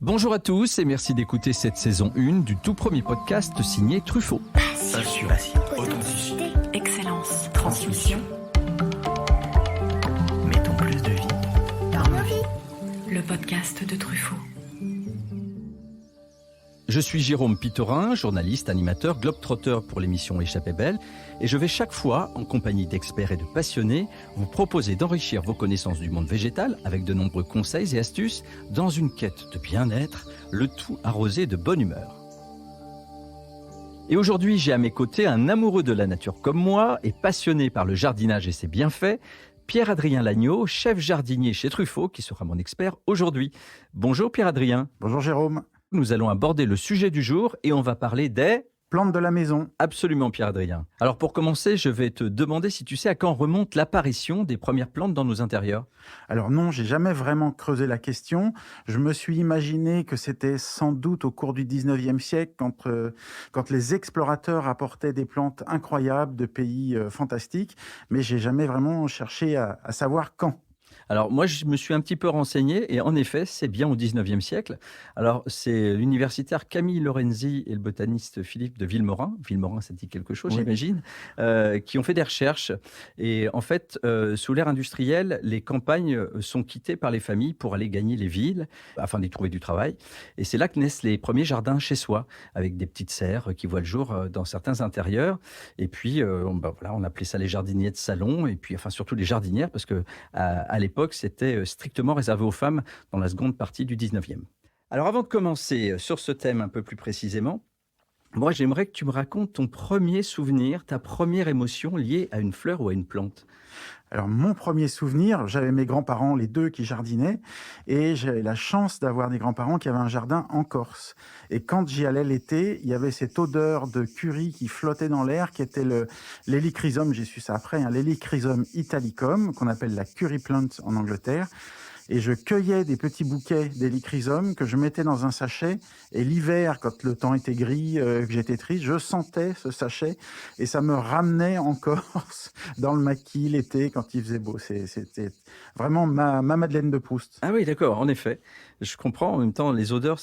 Bonjour à tous et merci d'écouter cette saison 1 du tout premier podcast signé Truffaut. Passion, authenticité, excellence, transmission. Mettons plus de vie dans nos vies. Le podcast de Truffaut. Je suis Jérôme Pitorin, journaliste, animateur, globetrotter pour l'émission Échappée Belle, et je vais chaque fois, en compagnie d'experts et de passionnés, vous proposer d'enrichir vos connaissances du monde végétal avec de nombreux conseils et astuces dans une quête de bien-être, le tout arrosé de bonne humeur. Et aujourd'hui, j'ai à mes côtés un amoureux de la nature comme moi et passionné par le jardinage et ses bienfaits, Pierre-Adrien Lagneau, chef jardinier chez Truffaut, qui sera mon expert aujourd'hui. Bonjour Pierre-Adrien. Bonjour Jérôme. Nous allons aborder le sujet du jour et on va parler des plantes de la maison. Absolument Pierre-Adrien. Alors pour commencer, je vais te demander si tu sais à quand remonte l'apparition des premières plantes dans nos intérieurs. Alors non, j'ai jamais vraiment creusé la question. Je me suis imaginé que c'était sans doute au cours du 19e siècle quand les explorateurs apportaient des plantes incroyables de pays fantastiques, mais j'ai jamais vraiment cherché à savoir quand. Alors moi, je me suis un petit peu renseigné et en effet, c'est bien au 19e siècle. Alors c'est l'universitaire Camille Lorenzi et le botaniste Philippe de Vilmorin, ça dit quelque chose, Oui. j'imagine, qui ont fait des recherches. Et en fait, sous l'ère industrielle, les campagnes sont quittées par les familles pour aller gagner les villes afin d'y trouver du travail. Et c'est là que naissent les premiers jardins chez soi, avec des petites serres qui voient le jour dans certains intérieurs. Et puis, on appelait ça les jardiniers de salon, et puis surtout les jardinières, parce que à l'époque, c'était strictement réservé aux femmes dans la seconde partie du 19e. Alors avant de commencer sur ce thème un peu plus précisément, moi j'aimerais que tu me racontes ton premier souvenir, ta première émotion liée à une fleur ou à une plante. Alors mon premier souvenir, j'avais mes grands-parents, les deux qui jardinaient, et j'avais la chance d'avoir des grands-parents qui avaient un jardin en Corse. Et quand j'y allais l'été, il y avait cette odeur de curry qui flottait dans l'air, qui était l'hélichrysum, j'ai su ça après, l'hélichrysum italicum, qu'on appelle la curry plant en Angleterre. Et je cueillais des petits bouquets d'hélichrysum que je mettais dans un sachet. Et l'hiver, quand le temps était gris, que j'étais triste, je sentais ce sachet et ça me ramenait en Corse, dans le maquis, l'été, quand il faisait beau. C'était vraiment ma Madeleine de Proust. Ah oui, d'accord, en effet. Je comprends. En même temps, les odeurs,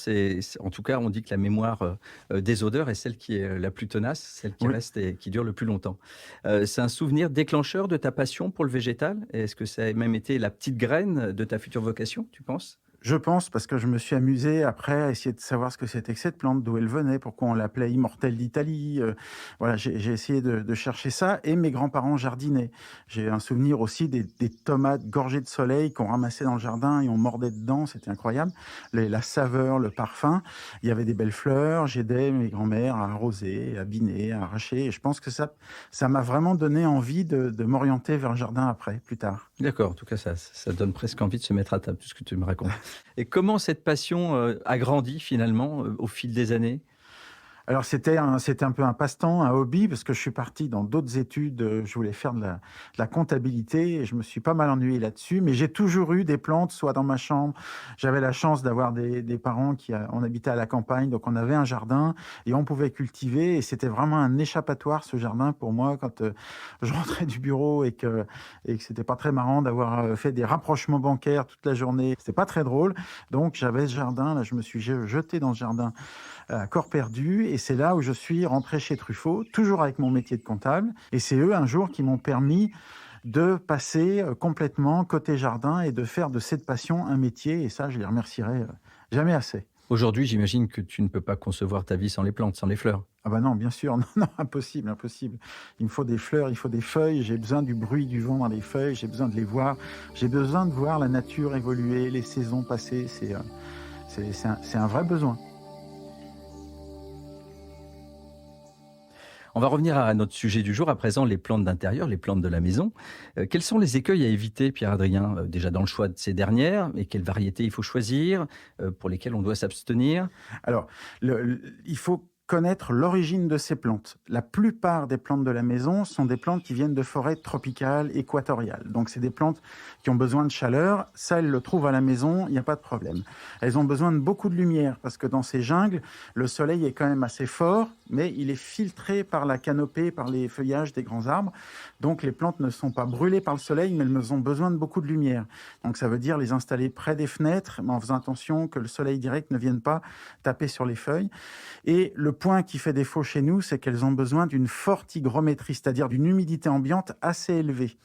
en tout cas, on dit que la mémoire des odeurs est celle qui est la plus tenace, celle qui Oui. reste et qui dure le plus longtemps. C'est un souvenir déclencheur de ta passion pour le végétal? Est-ce que ça a même été la petite graine de ta future vocation, tu penses? Je pense, parce que je me suis amusé après à essayer de savoir ce que c'était que cette plante, d'où elle venait, pourquoi on l'appelait immortelle d'Italie. Voilà, j'ai essayé de chercher ça, et mes grands-parents jardinaient. J'ai un souvenir aussi des tomates gorgées de soleil qu'on ramassait dans le jardin et on mordait dedans, c'était incroyable. La saveur, le parfum, il y avait des belles fleurs, j'aidais mes grands-mères à arroser, à biner, à arracher, et je pense que ça m'a vraiment donné envie de m'orienter vers le jardin après, plus tard. D'accord, en tout cas, ça donne presque envie de se mettre à table, tout ce que tu me racontes. Et comment cette passion a grandi finalement au fil des années? Alors c'était un peu un passe-temps, un hobby, parce que je suis parti dans d'autres études. Je voulais faire de la comptabilité et je me suis pas mal ennuyé là-dessus. Mais j'ai toujours eu des plantes, soit dans ma chambre. J'avais la chance d'avoir des parents on habitait à la campagne, donc on avait un jardin et on pouvait cultiver. Et c'était vraiment un échappatoire, ce jardin, pour moi, quand je rentrais du bureau et que c'était pas très marrant d'avoir fait des rapprochements bancaires toute la journée. C'était pas très drôle. Donc j'avais ce jardin, là, je me suis jeté dans ce jardin à corps perdu, et c'est là où je suis rentré chez Truffaut, toujours avec mon métier de comptable, et c'est eux un jour qui m'ont permis de passer complètement côté jardin et de faire de cette passion un métier, et ça je les remercierai jamais assez. Aujourd'hui, j'imagine que tu ne peux pas concevoir ta vie sans les plantes, sans les fleurs. Ah bah non, bien sûr, non, impossible. Il me faut des fleurs, il faut des feuilles, j'ai besoin du bruit du vent dans les feuilles, j'ai besoin de les voir, j'ai besoin de voir la nature évoluer, les saisons passer, c'est un vrai besoin. On va revenir à notre sujet du jour, à présent les plantes d'intérieur, les plantes de la maison. Quels sont les écueils à éviter, Pierre-Adrien, déjà dans le choix de ces dernières, et quelles variétés il faut choisir, pour lesquelles on doit s'abstenir? Alors, il faut connaître l'origine de ces plantes. La plupart des plantes de la maison sont des plantes qui viennent de forêts tropicales, équatoriales. Donc, c'est des plantes qui ont besoin de chaleur. Ça, elles le trouvent à la maison, il n'y a pas de problème. Elles ont besoin de beaucoup de lumière parce que dans ces jungles, le soleil est quand même assez fort, mais il est filtré par la canopée, par les feuillages des grands arbres. Donc, les plantes ne sont pas brûlées par le soleil, mais elles ont besoin de beaucoup de lumière. Donc, ça veut dire les installer près des fenêtres, mais en faisant attention que le soleil direct ne vienne pas taper sur les feuilles. Et le point qui fait défaut chez nous, c'est qu'elles ont besoin d'une forte hygrométrie, c'est-à-dire d'une humidité ambiante assez élevée.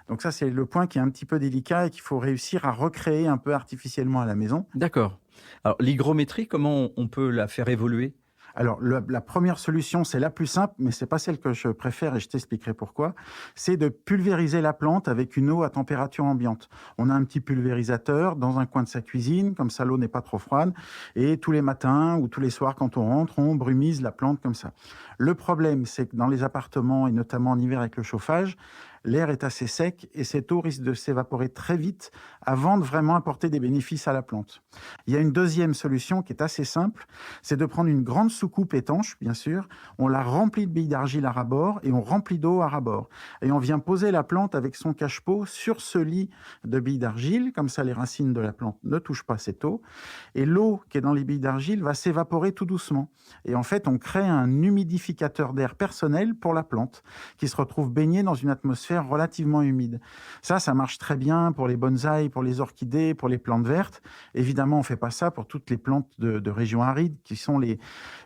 Donc ça, c'est le point qui est un petit peu délicat et qu'il faut réussir à recréer un peu artificiellement à la maison. D'accord. Alors, l'hygrométrie, comment on peut la faire évoluer? Alors, la première solution, c'est la plus simple, mais ce n'est pas celle que je préfère et je t'expliquerai pourquoi. C'est de pulvériser la plante avec une eau à température ambiante. On a un petit pulvérisateur dans un coin de sa cuisine, comme ça l'eau n'est pas trop froide. Et tous les matins ou tous les soirs, quand on rentre, on brumise la plante comme ça. Le problème, c'est que dans les appartements, et notamment en hiver avec le chauffage, l'air est assez sec et cette eau risque de s'évaporer très vite avant de vraiment apporter des bénéfices à la plante. Il y a une deuxième solution qui est assez simple, c'est de prendre une grande soucoupe étanche, bien sûr, on la remplit de billes d'argile à ras-bord et on remplit d'eau à ras-bord. Et on vient poser la plante avec son cache-pot sur ce lit de billes d'argile, comme ça les racines de la plante ne touchent pas cette eau. Et l'eau qui est dans les billes d'argile va s'évaporer tout doucement. Et en fait, on crée un humidificateur d'air personnel pour la plante, qui se retrouve baignée dans une atmosphère relativement humide. Ça marche très bien pour les bonsaïs, pour les orchidées, pour les plantes vertes. Évidemment, on ne fait pas ça pour toutes les plantes de régions arides, qui sont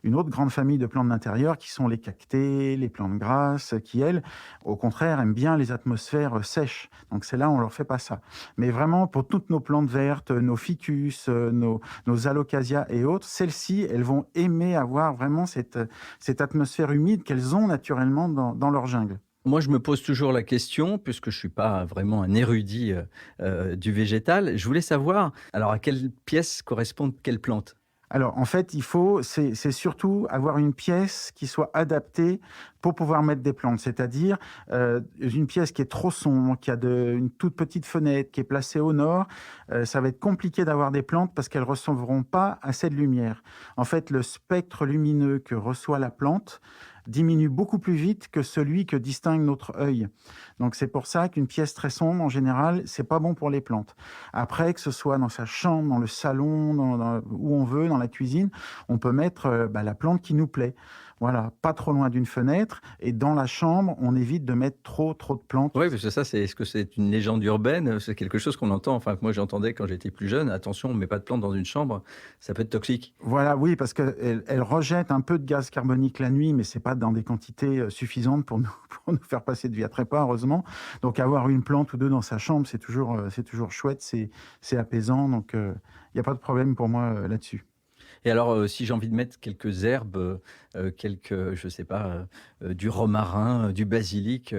une autre grande famille de plantes d'intérieur, qui sont les cactées, les plantes grasses, qui, elles, au contraire, aiment bien les atmosphères sèches. Donc, c'est là, on ne leur fait pas ça. Mais vraiment, pour toutes nos plantes vertes, nos ficus, nos alocasias et autres, celles-ci, elles vont aimer avoir vraiment cette atmosphère humide qu'elles ont naturellement dans leur jungle. Moi, je me pose toujours la question, puisque je suis pas vraiment un érudit du végétal. Je voulais savoir, alors à quelle pièce correspondent quelles plantes? Alors, en fait, c'est surtout avoir une pièce qui soit adaptée pour pouvoir mettre des plantes. C'est-à-dire, une pièce qui est trop sombre, qui a une toute petite fenêtre, qui est placée au nord, ça va être compliqué d'avoir des plantes parce qu'elles ne recevront pas assez de lumière. En fait, le spectre lumineux que reçoit la plante diminue beaucoup plus vite que celui que distingue notre œil. Donc c'est pour ça qu'une pièce très sombre, en général, c'est pas bon pour les plantes. Après, que ce soit dans sa chambre, dans le salon, où on veut, dans la cuisine, on peut mettre la plante qui nous plaît. Voilà, pas trop loin d'une fenêtre. Et dans la chambre, on évite de mettre trop de plantes. Oui, parce que ça, est-ce que c'est une légende urbaine? C'est quelque chose qu'on entend, enfin que moi j'entendais quand j'étais plus jeune. Attention, on ne met pas de plantes dans une chambre, ça peut être toxique. Voilà, oui, parce qu'elle rejette un peu de gaz carbonique la nuit, mais c'est pas dans des quantités suffisantes pour nous faire passer de vie à trépas, heureusement. Donc avoir une plante ou deux dans sa chambre, c'est toujours chouette, c'est apaisant. Donc il n'y a pas de problème pour moi là-dessus. Et alors, si j'ai envie de mettre quelques herbes, je sais pas, du romarin, du basilic,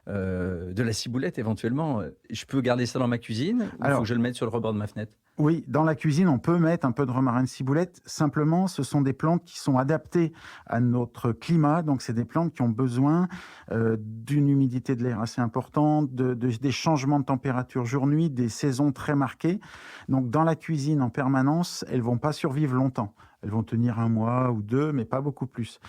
de la ciboulette éventuellement, je peux garder ça dans ma cuisine ou faut que je le mette sur le rebord de ma fenêtre? Oui, dans la cuisine, on peut mettre un peu de romarin de ciboulette. Simplement, ce sont des plantes qui sont adaptées à notre climat. Donc, c'est des plantes qui ont besoin d'une humidité de l'air assez importante, des changements de température jour-nuit, des saisons très marquées. Donc, dans la cuisine en permanence, elles vont pas survivre longtemps. Elles vont tenir 1 mois ou 2, mais pas beaucoup plus.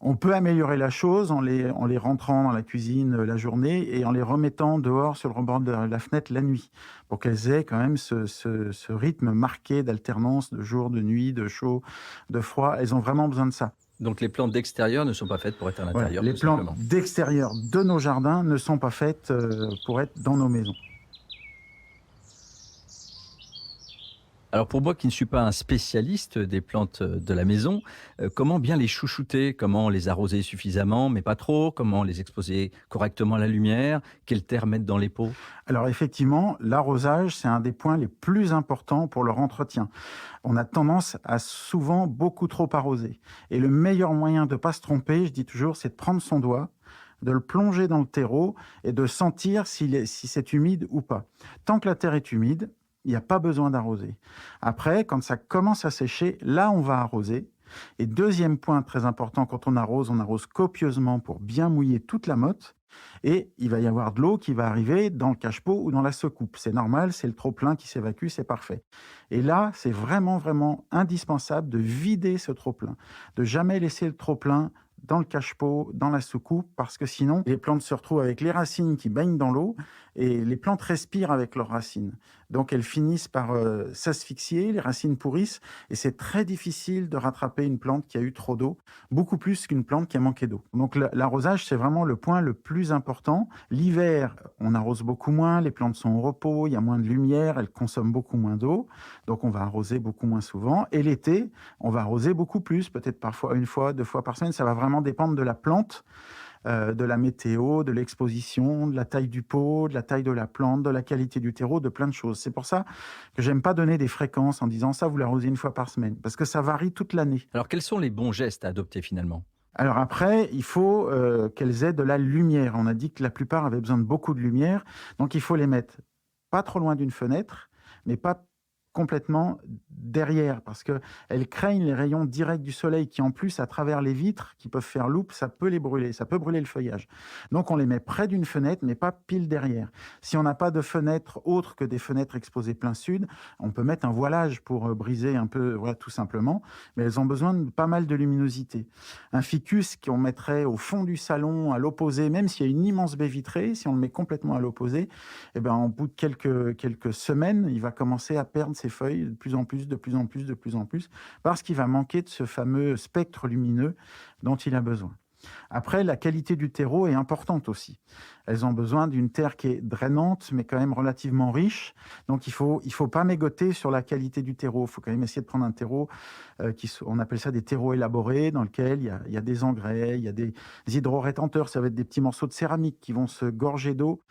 On peut améliorer la chose en les rentrant dans la cuisine la journée et en les remettant dehors sur le rebord de la fenêtre la nuit, pour qu'elles aient quand même ce rythme marqué d'alternance de jour, de nuit, de chaud, de froid. Elles ont vraiment besoin de ça. Donc les plantes d'extérieur ne sont pas faites pour être à l'intérieur, Les tout simplement. plantes d'extérieur de nos jardins ne sont pas faites pour être dans nos maisons. Alors pour moi qui ne suis pas un spécialiste des plantes de la maison, comment bien les chouchouter? Comment les arroser suffisamment, mais pas trop? Comment les exposer correctement à la lumière? Quelle terre mettre dans les pots? Alors effectivement, l'arrosage, c'est un des points les plus importants pour leur entretien. On a tendance à souvent beaucoup trop arroser. Et le meilleur moyen de ne pas se tromper, je dis toujours, c'est de prendre son doigt, de le plonger dans le terreau et de sentir si c'est humide ou pas. Tant que la terre est humide, il n'y a pas besoin d'arroser. Après, quand ça commence à sécher, là, on va arroser. Et deuxième point très important, quand on arrose copieusement pour bien mouiller toute la motte. Et il va y avoir de l'eau qui va arriver dans le cache-pot ou dans la secoupe. C'est normal, c'est le trop-plein qui s'évacue, c'est parfait. Et là, c'est vraiment, vraiment indispensable de vider ce trop-plein, de jamais laisser le trop-plein dans le cache-pot, dans la soucoupe, parce que sinon, les plantes se retrouvent avec les racines qui baignent dans l'eau et les plantes respirent avec leurs racines. Donc, elles finissent par s'asphyxier, les racines pourrissent et c'est très difficile de rattraper une plante qui a eu trop d'eau, beaucoup plus qu'une plante qui a manqué d'eau. Donc, l'arrosage, c'est vraiment le point le plus important. L'hiver, on arrose beaucoup moins, les plantes sont au repos, il y a moins de lumière, elles consomment beaucoup moins d'eau, donc on va arroser beaucoup moins souvent. Et l'été, on va arroser beaucoup plus, peut-être parfois 1 fois, 2 fois par semaine, ça va vraiment dépendre de la plante, de la météo, de l'exposition, de la taille du pot, de la taille de la plante, de la qualité du terreau, de plein de choses. C'est pour ça que j'aime pas donner des fréquences en disant ça, vous l'arrosez 1 fois par semaine, parce que ça varie toute l'année. Alors, quels sont les bons gestes à adopter finalement? Alors après, il faut qu'elles aient de la lumière. On a dit que la plupart avaient besoin de beaucoup de lumière, donc il faut les mettre pas trop loin d'une fenêtre, mais pas complètement derrière, parce qu'elles craignent les rayons directs du soleil qui, en plus, à travers les vitres, qui peuvent faire loupe, ça peut les brûler, ça peut brûler le feuillage. Donc on les met près d'une fenêtre, mais pas pile derrière. Si on n'a pas de fenêtre autre que des fenêtres exposées plein sud, on peut mettre un voilage pour briser un peu, voilà, tout simplement, mais elles ont besoin de pas mal de luminosité. Un ficus qu'on mettrait au fond du salon, à l'opposé, même s'il y a une immense baie vitrée, si on le met complètement à l'opposé, eh ben, au bout de quelques semaines, il va commencer à perdre ses feuilles de plus en plus, parce qu'il va manquer de ce fameux spectre lumineux dont il a besoin. Après, la qualité du terreau est importante aussi. Elles ont besoin d'une terre qui est drainante, mais quand même relativement riche. Donc, il faut pas mégoter sur la qualité du terreau. Il faut quand même essayer de prendre un terreau, on appelle ça des terreaux élaborés, dans lequel il y a des engrais, il y a des hydro-rétenteurs. Ça va être des petits morceaux de céramique qui vont se gorger d'eau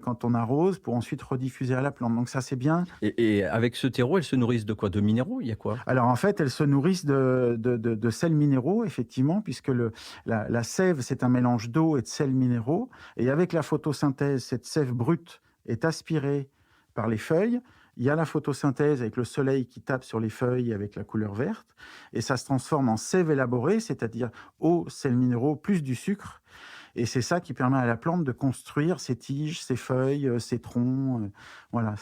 quand on arrose, pour ensuite rediffuser à la plante. Donc ça, c'est bien. Et avec ce terreau, elles se nourrissent de quoi? De minéraux? Il y a quoi? Alors, en fait, elles se nourrissent de sels minéraux, effectivement, puisque la sève, c'est un mélange d'eau et de sels minéraux. Et avec la photosynthèse, cette sève brute est aspirée par les feuilles. Il y a la photosynthèse avec le soleil qui tape sur les feuilles avec la couleur verte. Et ça se transforme en sève élaborée, c'est-à-dire eau, sels minéraux, plus du sucre. Et c'est ça qui permet à la plante de construire ses tiges, ses feuilles, ses troncs. Voilà,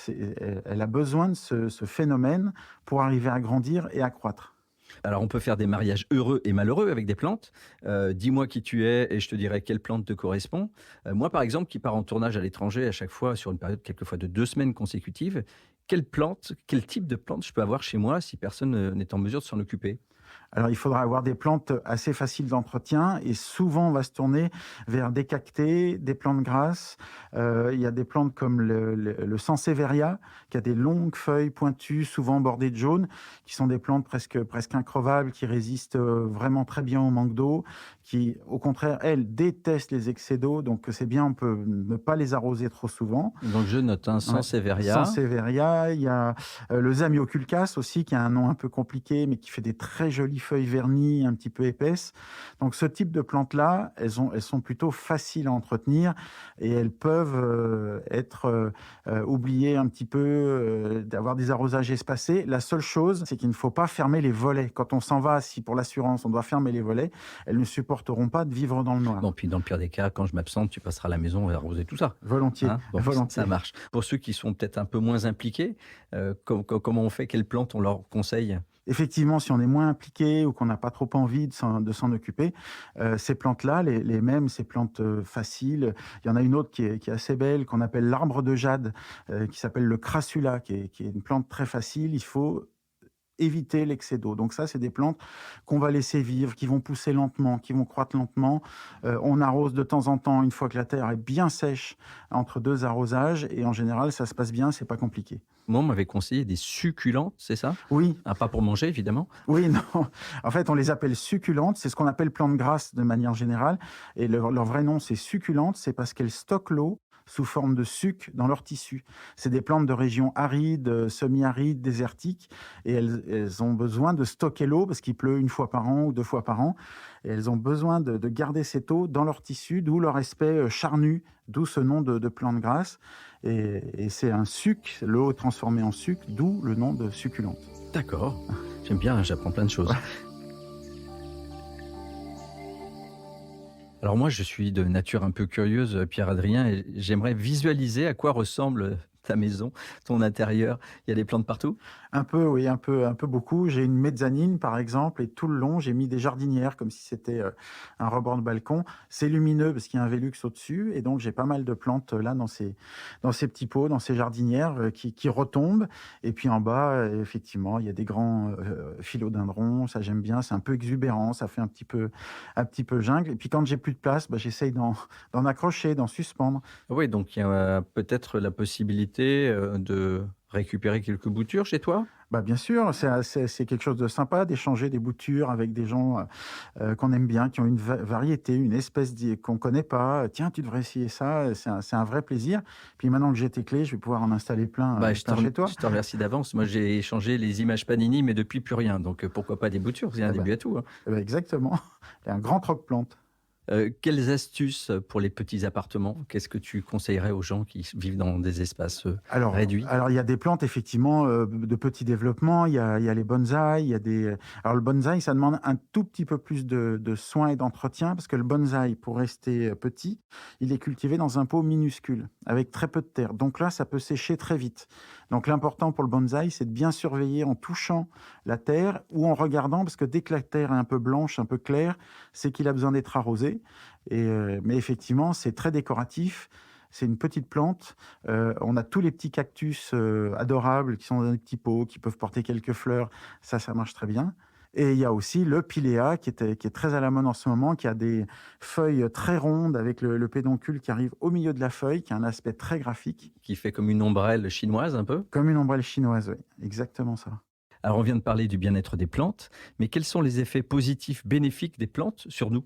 elle a besoin de ce phénomène pour arriver à grandir et à croître. Alors, on peut faire des mariages heureux et malheureux avec des plantes. Dis-moi qui tu es et je te dirai quelle plante te correspond. Moi, par exemple, qui pars en tournage à l'étranger à chaque fois sur une période quelquefois de 2 semaines consécutives, quelle plante, quel type de plante je peux avoir chez moi si personne n'est en mesure de s'en occuper? Alors, il faudra avoir des plantes assez faciles d'entretien et souvent, on va se tourner vers des cactées, des plantes grasses. Il y a des plantes comme le Sansevieria, qui a des longues feuilles pointues, souvent bordées de jaune, qui sont des plantes presque increvables, qui résistent vraiment très bien au manque d'eau, qui, au contraire, elles, détestent les excès d'eau. Donc, c'est bien, on peut ne pas les arroser trop souvent. Donc, je note un Sansevieria. Sansevieria, il y a le Zamioculcas aussi, qui a un nom un peu compliqué, mais qui fait des très jolies feuilles vernies, un petit peu épaisses. Donc, ce type de plantes-là, elles sont plutôt faciles à entretenir et elles peuvent être oubliées un petit peu, d'avoir des arrosages espacés. La seule chose, c'est qu'il ne faut pas fermer les volets. Quand on s'en va, si pour l'assurance, on doit fermer les volets, elles ne supporteront pas de vivre dans le noir. Bon, puis dans le pire des cas, quand je m'absente, tu passeras à la maison et arroser tout ça. Volontiers. Bon, volontiers. Ça marche. Pour ceux qui sont peut-être un peu moins impliqués, comment on fait? Quelles plantes on leur conseille? Effectivement, si on est moins impliqué ou qu'on n'a pas trop envie de s'en occuper, ces plantes-là, ces plantes faciles, il y en a une autre qui est assez belle, qu'on appelle l'arbre de jade, qui s'appelle le crassula, qui est une plante très facile. Il faut éviter l'excès d'eau. Donc ça, c'est des plantes qu'on va laisser vivre, qui vont pousser lentement, qui vont croître lentement. On arrose de temps en temps, une fois que la terre est bien sèche, entre 2 arrosages, et en général, ça se passe bien, c'est pas compliqué. Moi, on m'avait conseillé des succulentes, c'est ça? Oui. Pas pour manger, évidemment. Oui, non. En fait, on les appelle succulentes. C'est ce qu'on appelle plantes grasses de manière générale. Et leur vrai nom, c'est succulentes. C'est parce qu'elles stockent l'eau sous forme de suc dans leur tissu. C'est des plantes de régions arides, semi-arides, désertiques. Et elles ont besoin de stocker l'eau parce qu'il pleut 1 fois par an ou 2 fois par an. Et elles ont besoin de garder cette eau dans leur tissu, d'où leur aspect charnu, d'où ce nom de plante grasse. Et c'est un suc, l'eau transformée en suc, d'où le nom de succulente. D'accord. J'aime bien, j'apprends plein de choses. Alors moi, je suis de nature un peu curieuse, Pierre-Adrien, et j'aimerais visualiser à quoi ressemble ta maison, ton intérieur. Il y a des plantes partout? Un peu, oui, un peu beaucoup. J'ai une mezzanine, par exemple, et tout le long, j'ai mis des jardinières comme si c'était un rebord de balcon. C'est lumineux parce qu'il y a un Velux au-dessus, et donc j'ai pas mal de plantes là dans ces petits pots, dans ces jardinières qui retombent. Et puis en bas, effectivement, il y a des grands philodendrons. Ça, j'aime bien. C'est un peu exubérant. Ça fait un petit peu jungle. Et puis quand j'ai plus de place, bah, j'essaye d'en accrocher, d'en suspendre. Oui, donc il y a peut-être la possibilité, de récupérer quelques boutures chez toi? Bah, bien sûr, c'est quelque chose de sympa d'échanger des boutures avec des gens, qu'on aime bien, qui ont une variété, une espèce qu'on connaît pas. «Tiens, tu devrais essayer ça», c'est un vrai plaisir. Puis maintenant que j'ai tes clés, je vais pouvoir en installer plein, Bah, plein chez toi. je te remercie d'avance. Moi, j'ai échangé les images Panini, mais depuis plus rien, donc pourquoi pas des boutures? C'est un Eh ben début à tout, hein. exactement, un grand troc-plante. Quelles astuces pour les petits appartements? Qu'est-ce que tu conseillerais aux gens qui vivent dans des espaces, réduits? Il y a des plantes effectivement, de petit développement, il y a les bonsaïs, il y a des alors le bonsaï, ça demande un tout petit peu plus de soins et d'entretien parce que le bonsaï, pour rester, petit, il est cultivé dans un pot minuscule, avec très peu de terre. Donc là, ça peut sécher très vite. Donc l'important pour le bonsaï, c'est de bien surveiller en touchant la terre ou en regardant, parce que dès que la terre est un peu blanche, un peu claire, c'est qu'il a besoin d'être arrosé. Mais effectivement, c'est très décoratif. C'est une petite plante. On a tous les petits cactus adorables qui sont dans des petits pots, qui peuvent porter quelques fleurs. Ça marche très bien. Et il y a aussi le pilea qui est très à la mode en ce moment, qui a des feuilles très rondes avec le pédoncule qui arrive au milieu de la feuille, qui a un aspect très graphique, Qui fait comme une ombrelle chinoise un peu? comme une ombrelle chinoise. Oui, exactement ça. Alors on vient de parler du bien-être des plantes, mais quels sont les effets positifs, bénéfiques des plantes sur nous?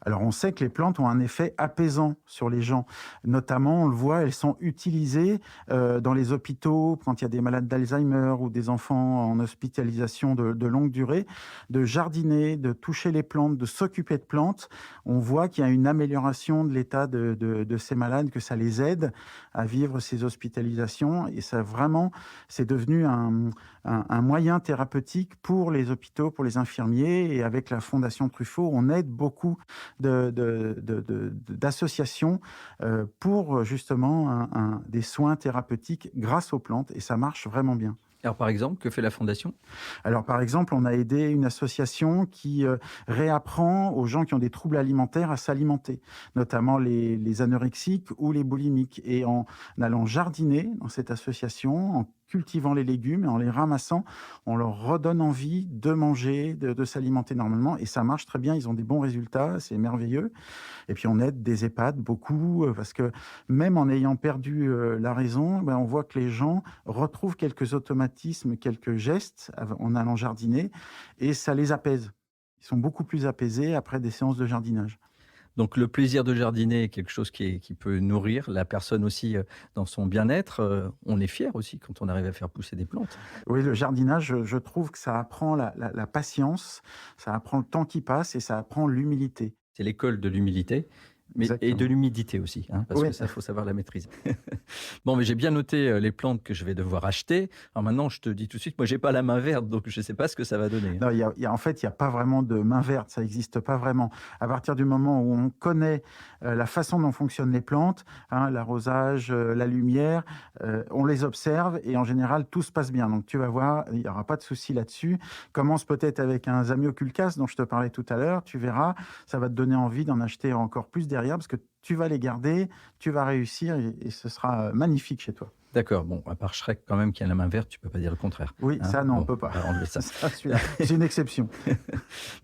Alors, on sait que les plantes ont un effet apaisant sur les gens. Notamment, on le voit, elles sont utilisées dans les hôpitaux quand il y a des malades d'Alzheimer ou des enfants en hospitalisation de longue durée, de jardiner, de toucher les plantes, de s'occuper de plantes. On voit qu'il y a une amélioration de l'état de ces malades, que ça les aide à vivre ces hospitalisations. Et ça, vraiment, c'est devenu un moyen thérapeutique pour les hôpitaux, pour les infirmiers. Et avec la Fondation Truffaut, on aide beaucoup d'associations pour justement des soins thérapeutiques grâce aux plantes, et ça marche vraiment bien. Alors par exemple, que fait la fondation? Alors, par exemple, on a aidé une association qui réapprend aux gens qui ont des troubles alimentaires à s'alimenter, notamment les anorexiques ou les boulimiques. Et en allant jardiner dans cette association, en cultivant les légumes et en les ramassant, on leur redonne envie de manger, de s'alimenter normalement. Et ça marche très bien, ils ont des bons résultats, c'est merveilleux. Et puis on aide des EHPAD beaucoup, parce que même en ayant perdu la raison, ben, on voit que les gens retrouvent quelques automatismes, quelques gestes en allant jardiner, et ça les apaise. Ils sont beaucoup plus apaisés après des séances de jardinage. Donc le plaisir de jardiner est quelque chose qui peut nourrir la personne aussi, dans son bien-être. On est fier aussi quand on arrive à faire pousser des plantes. Oui, le jardinage, je trouve que ça apprend la patience, ça apprend le temps qui passe et ça apprend l'humilité. C'est l'école de l'humilité, mais et de Exactement. l'humidité aussi, hein, parce Oui. que ça, faut savoir la maîtriser. Bon, mais j'ai bien noté, les plantes que je vais devoir acheter. Alors maintenant, je te dis tout de suite, moi, j'ai pas la main verte, donc je sais pas ce que ça va donner, hein. Non, en fait, il y a pas vraiment de main verte, ça n'existe pas vraiment. À partir du moment où on connaît la façon dont fonctionnent les plantes, hein, l'arrosage, la lumière, on les observe et en général, tout se passe bien. Donc tu vas voir, il n'y aura pas de souci là-dessus. Commence peut-être avec un Zamioculcas dont je te parlais tout à l'heure, tu verras, ça va te donner envie d'en acheter encore plus derrière parce que tu vas les garder, tu vas réussir et ce sera magnifique chez toi. D'accord, bon, à part Shrek quand même qui a la main verte, tu peux pas dire le contraire, Oui, hein? ça, non, on Bon, peut pas. on va enlever ça. Ça, celui-là, c'est une exception.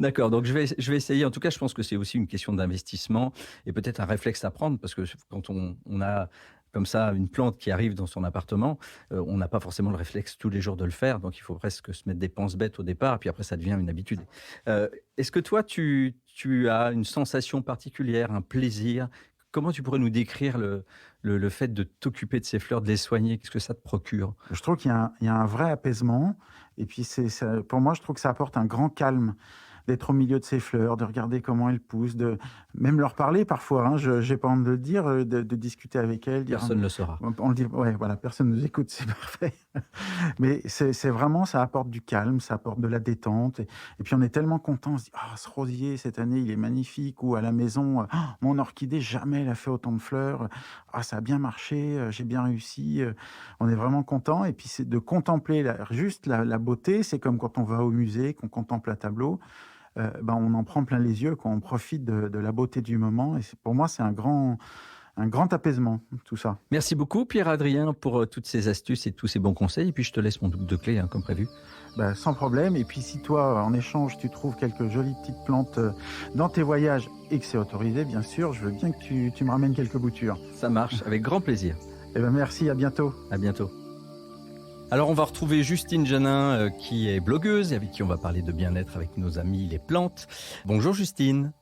D'accord, donc je vais essayer. En tout cas, je pense que c'est aussi une question d'investissement et peut-être un réflexe à prendre parce que quand on a comme ça une plante qui arrive dans son appartement, on n'a pas forcément le réflexe tous les jours de le faire, donc il faut presque se mettre des penses bêtes au départ, puis après ça devient une habitude. Est-ce que toi, tu as une sensation particulière, un plaisir? Comment tu pourrais nous décrire le fait de t'occuper de ces fleurs, de les soigner? Qu'est-ce que ça te procure? Je trouve qu'il y a un vrai apaisement et puis pour moi, je trouve que ça apporte un grand calme. d'être au milieu de ces fleurs, de regarder comment elles poussent, de même leur parler parfois, hein, je j'ai pas honte de le dire, de discuter avec elles, dire: Personne ne le saura. on le dit ouais, voilà, personne nous écoute, c'est parfait. Mais c'est vraiment ça apporte du calme, ça apporte de la détente et puis on est tellement content, on se dit: «Ah ce rosier cette année, il est magnifique» ou à la maison, «Mon orchidée, jamais elle a fait autant de fleurs, ah ça a bien marché, j'ai bien réussi», on est vraiment content et puis c'est de contempler juste la beauté, c'est comme quand on va au musée, qu'on contemple un tableau, ben, on en prend plein les yeux, quand on profite de la beauté du moment et c'est pour moi, c'est un grand apaisement, tout ça. Merci beaucoup Pierre-Adrien pour toutes ces astuces et tous ces bons conseils. Et puis je te laisse mon double de clé, hein, comme prévu. Bah, sans problème et puis si toi, en échange, tu trouves quelques jolies petites plantes, dans tes voyages et que c'est autorisé bien sûr, je veux bien que tu me ramènes quelques boutures. Ça marche, avec grand plaisir. Eh ben, merci, à bientôt. À bientôt. Alors on va retrouver Justine Janin qui est blogueuse et avec qui on va parler de bien-être avec nos amis les plantes. Bonjour Justine.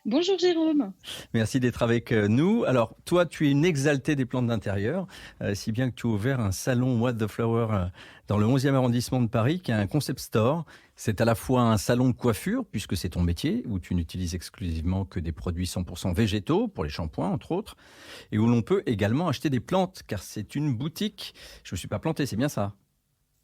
Bonjour Jérôme. Merci d'être avec nous. Alors toi tu es une exaltée des plantes d'intérieur, si bien que tu as ouvert un salon What the Flower dans le 11e arrondissement de Paris qui est un concept store. C'est à la fois un salon de coiffure puisque c'est ton métier où tu n'utilises exclusivement que des produits 100% végétaux pour les shampoings entre autres et où l'on peut également acheter des plantes car c'est une boutique. Je ne me suis pas planté, c'est bien ça?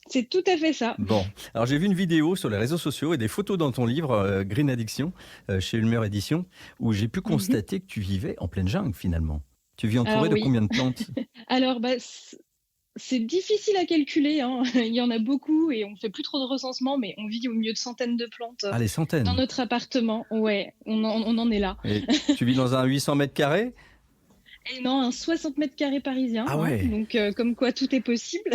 C'est tout à fait ça. Bon, alors j'ai vu une vidéo sur les réseaux sociaux et des photos dans ton livre Green Addiction chez Ulmer Édition où j'ai pu constater que tu vivais en pleine jungle finalement. Tu vis entouré Alors de oui. combien de plantes? Alors c'est difficile à calculer, hein. Il y en a beaucoup et on fait plus trop de recensement, mais on vit au milieu de centaines de plantes Ah, les dans centaines. notre appartement. Ouais, on en est là. Et tu vis dans un 800 mètres carrés? Et non, un 60 mètres carrés parisien, Ah hein. ouais. Donc comme quoi tout est possible.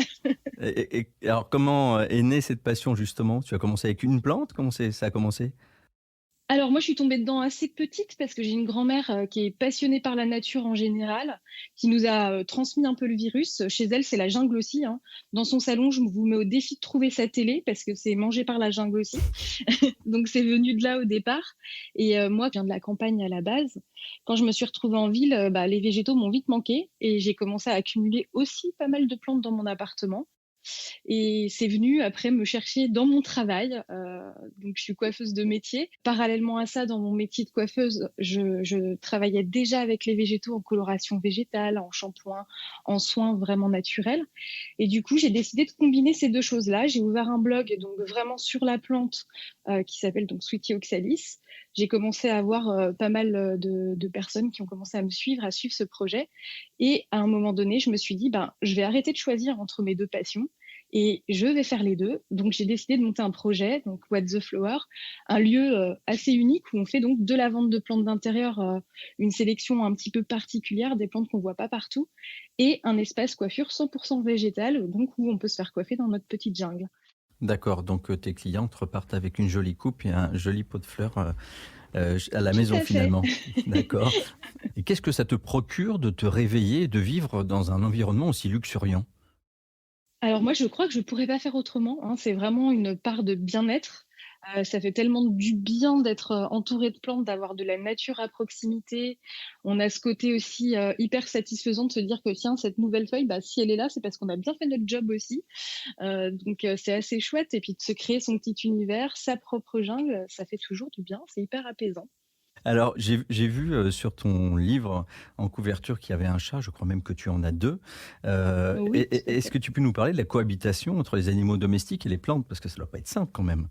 Et alors comment est née cette passion justement? Tu as commencé avec une plante? Comment ça a commencé? Alors moi, je suis tombée dedans assez petite parce que j'ai une grand-mère qui est passionnée par la nature en général, qui nous a transmis un peu le virus. Chez elle, c'est la jungle aussi, hein. Dans son salon, je vous mets au défi de trouver sa télé parce que c'est mangé par la jungle aussi. Donc c'est venu de là au départ. Et moi, je viens de la campagne à la base. Quand je me suis retrouvée en ville, les végétaux m'ont vite manqué et j'ai commencé à accumuler aussi pas mal de plantes dans mon appartement. Et c'est venu après me chercher dans mon travail. Donc, je suis coiffeuse de métier. Parallèlement à ça, dans mon métier de coiffeuse, je travaillais déjà avec les végétaux en coloration végétale, en shampoing, en soins vraiment naturels. Et du coup, j'ai décidé de combiner ces deux choses-là. J'ai ouvert un blog donc vraiment sur la plante qui s'appelle donc Sweetie Oxalis. J'ai commencé à avoir pas mal de personnes qui ont commencé à me suivre, à suivre ce projet. Et à un moment donné, je me suis dit, je vais arrêter de choisir entre mes deux passions et je vais faire les deux. Donc, j'ai décidé de monter un projet, donc What the Flower, un lieu assez unique où on fait donc de la vente de plantes d'intérieur, une sélection un petit peu particulière, des plantes qu'on voit pas partout, et un espace coiffure 100% végétal, donc où on peut se faire coiffer dans notre petite jungle. D'accord, donc tes clientes repartent avec une jolie coupe et un joli pot de fleurs à la Tout maison à fait. finalement. D'accord. Et qu'est-ce que ça te procure de te réveiller et de vivre dans un environnement aussi luxuriant? Alors moi, je crois que je pourrais pas faire autrement, hein. C'est vraiment une part de bien-être. Ça fait tellement du bien d'être entouré de plantes, d'avoir de la nature à proximité. On a ce côté aussi hyper satisfaisant de se dire que tiens, cette nouvelle feuille, si elle est là, c'est parce qu'on a bien fait notre job aussi. Donc c'est assez chouette. Et puis de se créer son petit univers, sa propre jungle, ça fait toujours du bien. C'est hyper apaisant. Alors, j'ai vu sur ton livre en couverture qu'il y avait un chat, je crois même que tu en as deux. Oui, tout à Est-ce fait. que tu peux nous parler de la cohabitation entre les animaux domestiques et les plantes? Parce que ça ne doit pas être simple quand même.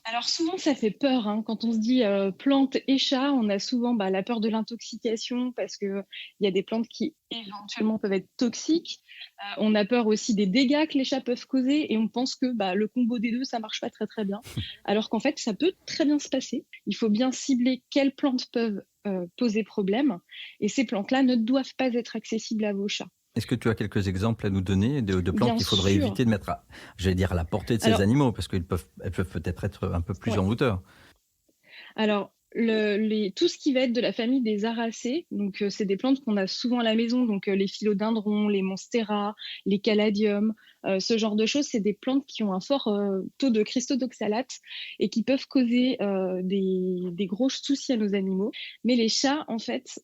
Alors souvent, ça fait peur, hein. Quand on se dit plantes et chats, on a souvent la peur de l'intoxication parce qu'il y a des plantes qui éventuellement peuvent être toxiques. On a peur aussi des dégâts que les chats peuvent causer et on pense que le combo des deux, ça marche pas très très bien. Alors qu'en fait, ça peut très bien se passer. Il faut bien cibler quelles plantes peuvent poser problème et ces plantes-là ne doivent pas être accessibles à vos chats. Est-ce que tu as quelques exemples à nous donner de plantes Bien qu'il faudrait sûr. éviter de mettre j'allais dire à la portée de ces Alors, animaux, parce elles peuvent peut-être être un peu plus ouais. en hauteur. Alors, tout ce qui va être de la famille des Aracées, donc c'est des plantes qu'on a souvent à la maison, donc les philodendrons, les monstera, les caladiums, ce genre de choses, c'est des plantes qui ont un fort taux de cristaux d'oxalate et qui peuvent causer des gros soucis à nos animaux. Mais les chats, en fait,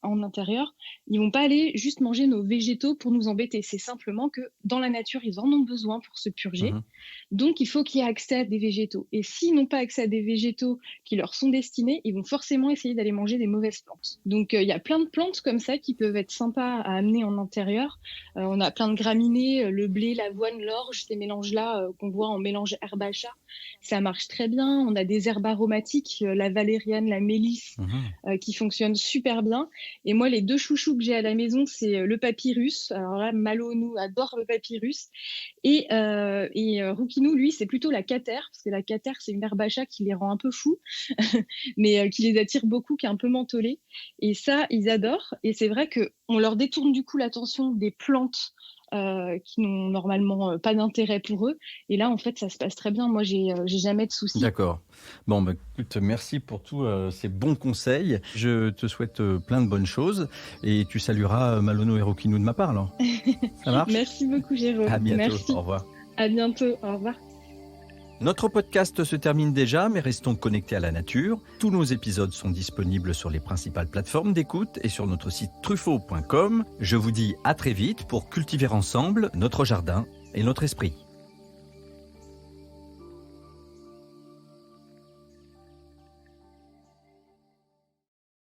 en intérieur, ils vont pas aller juste manger nos végétaux pour nous embêter. C'est simplement que dans la nature, ils en ont besoin pour se purger. Mhm. Donc, il faut qu'il y ait accès à des végétaux. Et s'ils n'ont pas accès à des végétaux qui leur sont destinés, ils vont forcément essayer d'aller manger des mauvaises plantes. Donc, il y a plein de plantes comme ça qui peuvent être sympas à amener en intérieur. On a plein de graminées, le blé, l'avoine, l'orge, ces mélanges-là qu'on voit en mélange herbe à chat. Ça marche très bien. On a des herbes aromatiques, la valériane, la mélisse, Mhm. qui fonctionnent super bien. Et moi, les deux chouchous que j'ai à la maison, c'est le papyrus. Alors là, Malo, nous, adore le papyrus. Et Roukinou, lui, c'est plutôt la catère, parce que la catère, c'est une herbe à chat qui les rend un peu fous, mais qui les attire beaucoup, qui est un peu mentholée. Et ça, ils adorent. Et c'est vrai qu'on leur détourne du coup l'attention des plantes qui n'ont normalement pas d'intérêt pour eux. Et là, en fait, ça se passe très bien. Moi, j'ai jamais de soucis. D'accord. Bon, bah, écoute, merci pour tous ces bons conseils. Je te souhaite plein de bonnes choses et tu salueras Malono et Roukinou de ma part, alors. Ça marche? Merci beaucoup, Jérôme. À bientôt. Merci. Au revoir. À bientôt. Au revoir. Notre podcast se termine déjà, mais restons connectés à la nature. Tous nos épisodes sont disponibles sur les principales plateformes d'écoute et sur notre site truffaut.com. Je vous dis à très vite pour cultiver ensemble notre jardin et notre esprit.